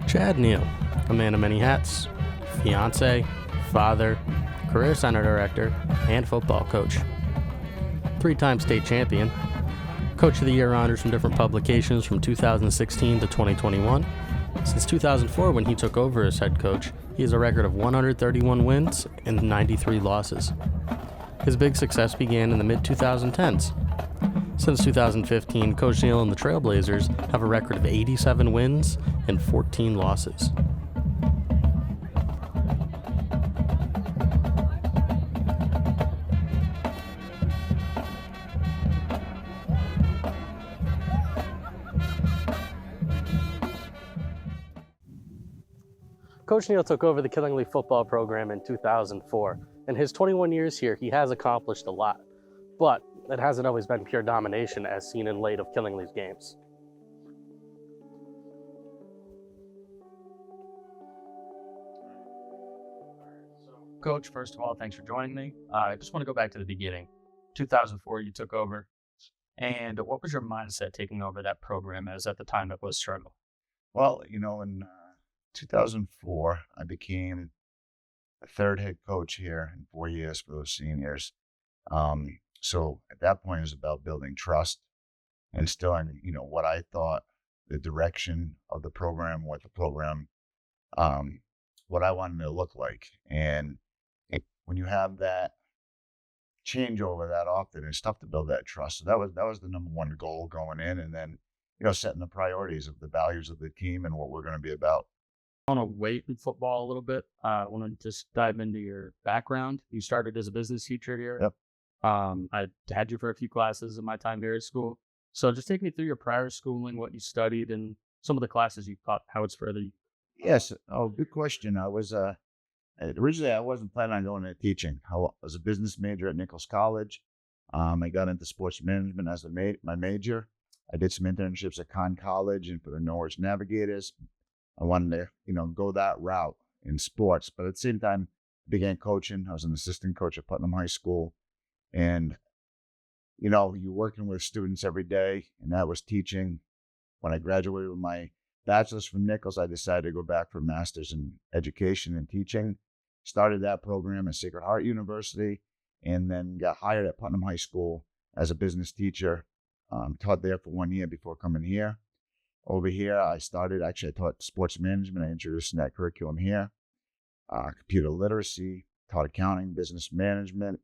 Chad Neal, a man of many hats, fiance, father, career center director, and football coach. Three-time state champion, Coach of the Year honors from different publications from 2016 to 2021. Since 2004, when he took over as head coach, he has a record of 131 wins and 93 losses. His big success began in the mid-2010s. Since 2015, Coach Neal and the Trailblazers have a record of 87 wins and 14 losses. Coach Neal took over the Killingly football program in 2004. In his 21 years here, he has accomplished a lot, but it hasn't always been pure domination as seen in late of Killingly's games. Coach, first of all, thanks for joining me. I just want to go back to the beginning. 2004, you took over. And what was your mindset taking over that program, as at the time it was struggle? Well, in 2004, I became the third head coach here in 4 years for those seniors. So at that point, it was about building trust and instilling, what I thought the direction of the program, what the program, what I wanted it to look like. And when you have that changeover that often, it's tough to build that trust. So that was the number one goal going in, and then setting the priorities of the values of the team and what we're going to be about. I want to wait in football a little bit. I want to just dive into your background. You started as a business teacher here. Yep. I had you for a few classes in my time here at school. So just take me through your prior schooling, what you studied, and some of the classes you taught, how it's further. Yes. Oh, good question. I was originally I wasn't planning on going into teaching. I was a business major at Nichols College. I got into sports management as my major. I did some internships at Conn College and for the Norwich Navigators. I wanted to, go that route in sports, but at the same time, I began coaching. I was an assistant coach at Putnam High School, and you're working with students every day, and that was teaching. When I graduated with my bachelor's from Nichols, I decided to go back for a master's in education and teaching. Started that program at Sacred Heart University, and then got hired at Putnam High School as a business teacher. Taught there for 1 year before coming here. Over here, I taught sports management. I introduced that curriculum here. Computer literacy, taught accounting, business management,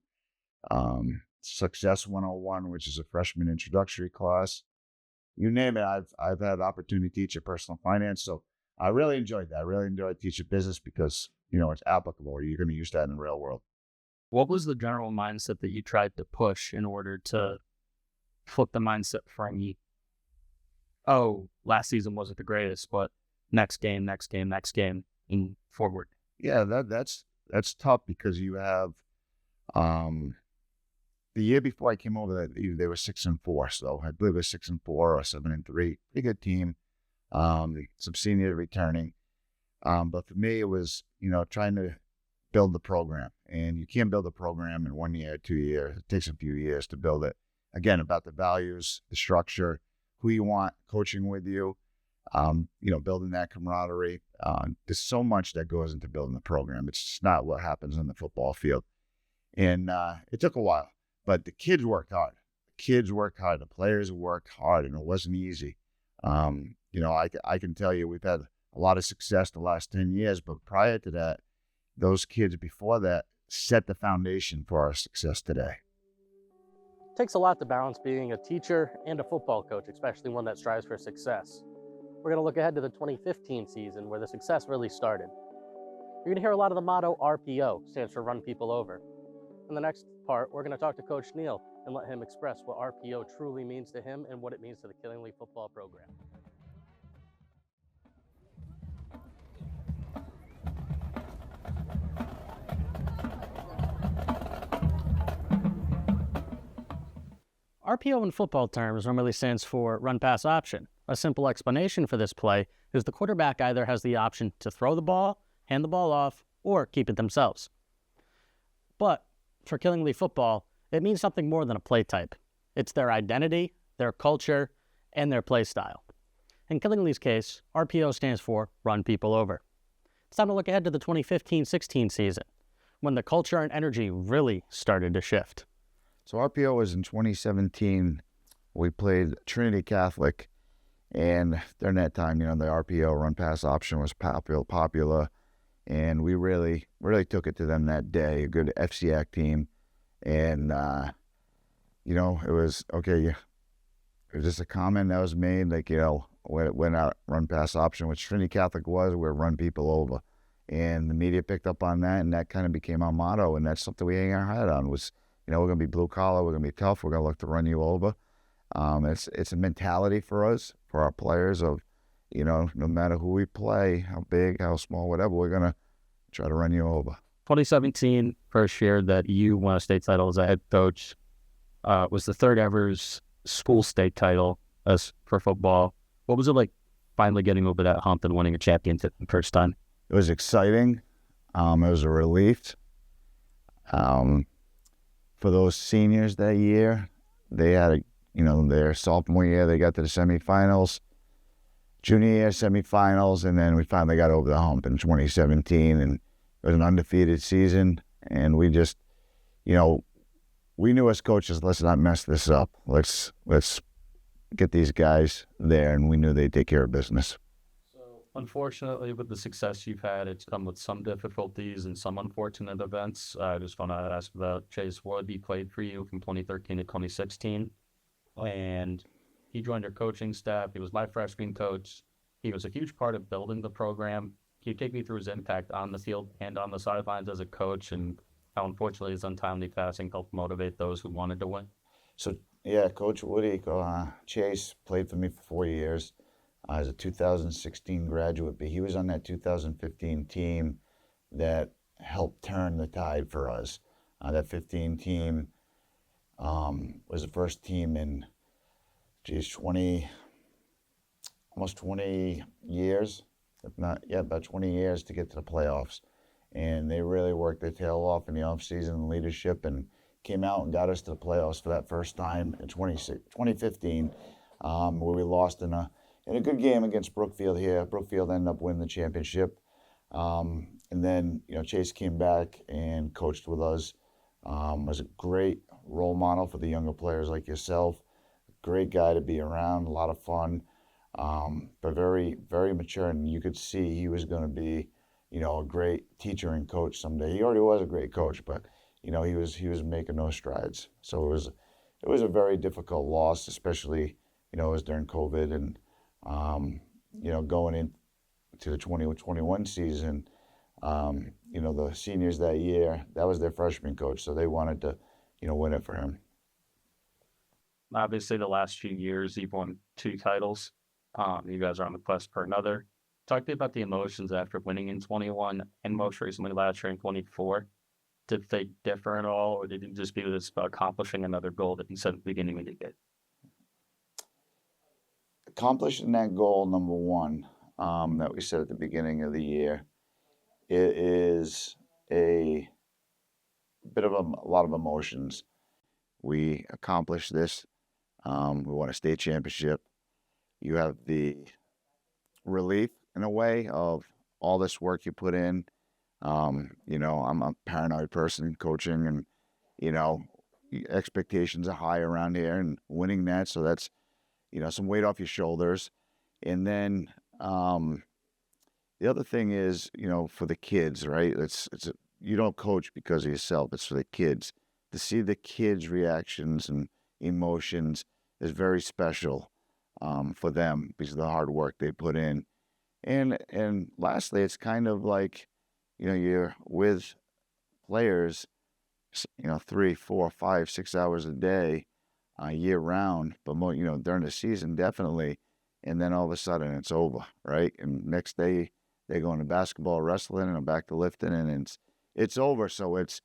Success 101, which is a freshman introductory class. You name it, I've had opportunity to teach personal finance. So I really enjoyed that. I really enjoyed teaching business because, it's applicable. You're going to use that in the real world. What was the general mindset that you tried to push in order to flip the mindset from last season wasn't the greatest, but next game, and forward? Yeah, that's tough because you have the year before I came over, they were 6-4, so I believe it was 6-4 or 7-3. Pretty good team. Some seniors returning, but for me, it was trying to build the program, and you can't build a program in 1 year, 2 years. It takes a few years to build it. Again, about the values, the structure, who you want coaching with you, building that camaraderie. There's so much that goes into building the program. It's just not what happens on the football field. And it took a while, but the kids worked hard. The players worked hard, and it wasn't easy. I can tell you we've had a lot of success the last 10 years, but prior to that, those kids before that set the foundation for our success today. It takes a lot to balance being a teacher and a football coach, especially one that strives for success. We're going to look ahead to the 2015 season where the success really started. You're going to hear a lot of the motto RPO, stands for Run People Over. In the next part, we're going to talk to Coach Neal and let him express what RPO truly means to him and what it means to the Killingly football program. RPO in football terms normally stands for run-pass option. A simple explanation for this play is the quarterback either has the option to throw the ball, hand the ball off, or keep it themselves. But for Killingly football, it means something more than a play type. It's their identity, their culture, and their play style. In Killingly's case, RPO stands for Run People Over. It's time to look ahead to the 2015-16 season, when the culture and energy really started to shift. So RPO was in 2017. We played Trinity Catholic, and during that time, the RPO run pass option was popular, and we really took it to them that day. A good FCAC team, and it was okay. It was just a comment that was made, like, when our run pass option, which Trinity Catholic was, we're run people over. And the media picked up on that, and that kind of became our motto, and that's something we hang our hat on was, we're going to be blue collar, we're going to be tough, we're going to look to run you over. It's a mentality for us, for our players of, no matter who we play, how big, how small, whatever, we're going to try to run you over. 2017, first year that you won a state title as a head coach, was the third ever school state title as for football. What was it like finally getting over that hump and winning a championship the first time? It was exciting. It was a relief. For those seniors that year, they had their sophomore year, they got to the semifinals. Junior year, semifinals, and then we finally got over the hump in 2017, and it was an undefeated season. And we just, we knew as coaches, let's not mess this up. Let's get these guys there, and we knew they'd take care of business. Unfortunately, with the success you've had, it's come with some difficulties and some unfortunate events. I just want to ask about Chase Wood. He played for you from 2013 to 2016, and he joined your coaching staff. He was my freshman coach. He was a huge part of building the program. Can you take me through his impact on the field and on the sidelines as a coach, and how unfortunately his untimely passing helped motivate those who wanted to win? So, yeah, Coach Woody, Chase played for me for 4 years. As a 2016 graduate, but he was on that 2015 team that helped turn the tide for us. That 15 team was the first team in, almost 20 years, about 20 years to get to the playoffs. And they really worked their tail off in the offseason and leadership and came out and got us to the playoffs for that first time in 2015, where we lost in a good game against Brookfield here. Brookfield ended up winning the championship. And then, Chase came back and coached with us. Was a great role model for the younger players like yourself. Great guy to be around, a lot of fun, but very, very mature. And you could see he was going to be, a great teacher and coach someday. He already was a great coach, but, he was making those strides. So it was a very difficult loss, especially, it was during COVID and, going into the 2021 season, the seniors that year, that was their freshman coach, so they wanted to, win it for him. Obviously, the last few years, you've won 2 titles. You guys are on the quest for another. Talk to me about the emotions after winning in 21 and most recently last year in 24. Did they differ at all, or did it just be this accomplishing another goal that you said at the beginning when you did? Accomplishing that goal, number one, that we said at the beginning of the year, it is a bit of a lot of emotions. We accomplished this. We won a state championship. You have the relief, in a way, of all this work you put in. I'm a paranoid person coaching, and, expectations are high around here, and winning that, so that's, some weight off your shoulders. And then the other thing is, for the kids, right? You don't coach because of yourself. It's for the kids. To see the kids' reactions and emotions is very special for them because of the hard work they put in. And lastly, it's kind of like, you're with players, 3, 4, 5, 6 hours a day, year round, but more, during the season, definitely. And then all of a sudden it's over, right? And next day they're going to basketball, wrestling, and back to lifting, and it's over. So it's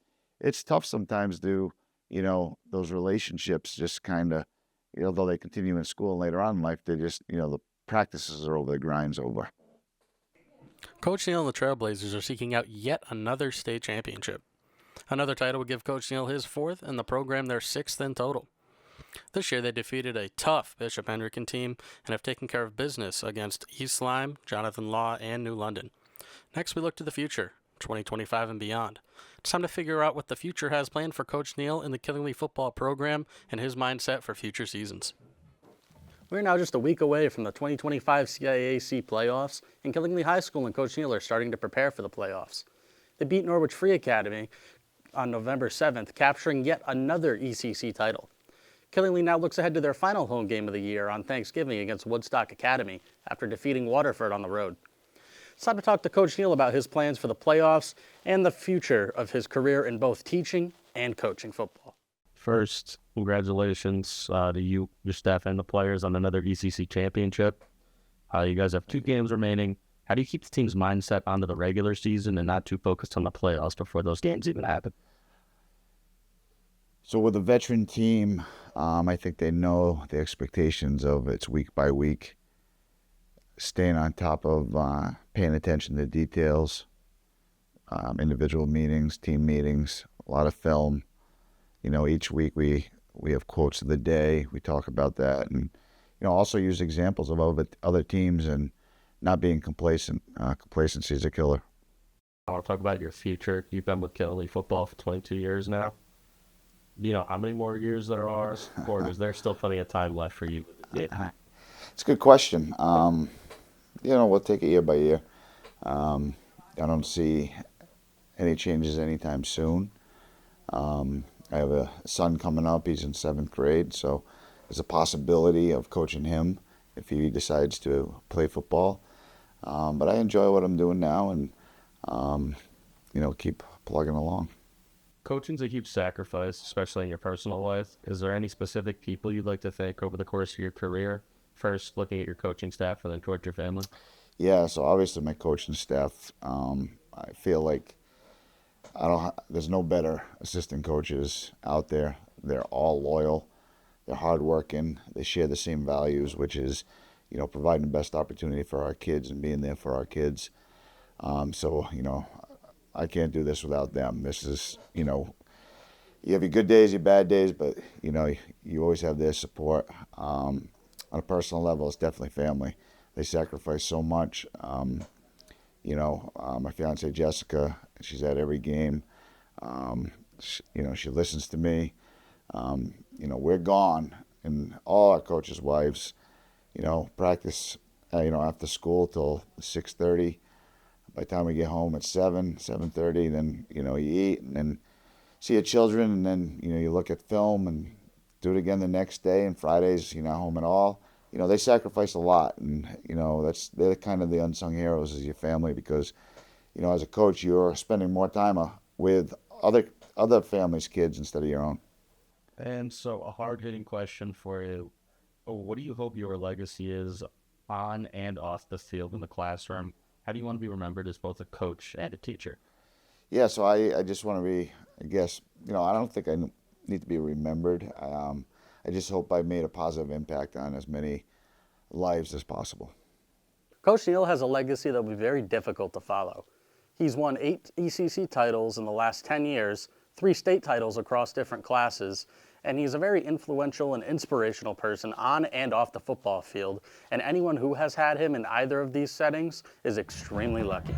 tough sometimes to, those relationships just kind of, though they continue in school and later on in life, they just, the practices are over, the grind's over. Coach Neal and the Trailblazers are seeking out yet another state championship. Another title would give Coach Neal his 4th and the program their 6th in total. This year they defeated a tough Bishop Hendricken team and have taken care of business against East Lyme, Jonathan Law, and New London. Next we look to the future, 2025 and beyond. It's time to figure out what the future has planned for Coach Neal in the Killingly football program and his mindset for future seasons. We're now just a week away from the 2025 CIAC playoffs, and Killingly High School and Coach Neal are starting to prepare for the playoffs. They beat Norwich Free Academy on November 7th, capturing yet another ECC title. Killingly now looks ahead to their final home game of the year on Thanksgiving against Woodstock Academy after defeating Waterford on the road. It's time to talk to Coach Neal about his plans for the playoffs and the future of his career in both teaching and coaching football. First, congratulations to you, your staff, and the players on another ECC championship. You guys have 2 games remaining. How do you keep the team's mindset onto the regular season and not too focused on the playoffs before those games even happen? So with a veteran team, I think they know the expectations of it's week by week, staying on top of paying attention to details, individual meetings, team meetings, a lot of film. You know, each week we have quotes of the day. We talk about that, and also use examples of other teams and not being complacent. Complacency is a killer. I want to talk about your future. You've been with Killingly football for 22 years now. You know how many more years there are, or is there still plenty of time left for you? It's a good question. We'll take it year by year. I don't see any changes anytime soon. I have a son coming up. He's in 7th grade, so there's a possibility of coaching him if he decides to play football. But I enjoy what I'm doing now and, keep plugging along. Coaching's a huge sacrifice, especially in your personal life. Is there any specific people you'd like to thank over the course of your career? First, looking at your coaching staff and then towards your family? Yeah, so obviously my coaching staff, I feel like there's no better assistant coaches out there. They're all loyal. They're hardworking. They share the same values, which is, providing the best opportunity for our kids and being there for our kids. I can't do this without them. This is, you have your good days, your bad days, but, you always have their support. On a personal level, it's definitely family. They sacrifice so much. My fiance Jessica, she's at every game. She listens to me. We're gone, and all our coaches' wives, practice, after school till 6:30. By the time we get home at 7:30, then, you eat and then see your children, and then, you look at film and do it again the next day, and Fridays, home at all. They sacrifice a lot, and, they're kind of the unsung heroes as your family because, as a coach, you're spending more time with other families' kids instead of your own. And so a hard-hitting question for you. What do you hope your legacy is on and off the field in the classroom? How do you want to be remembered as both a coach and a teacher? Yeah, so I just want to be, I guess, I don't think I need to be remembered. I just hope I made a positive impact on as many lives as possible. Coach Neal has a legacy that will be very difficult to follow. He's won 8 ECC titles in the last 10 years, 3 state titles across different classes, and he's a very influential and inspirational person on and off the football field, and anyone who has had him in either of these settings is extremely lucky.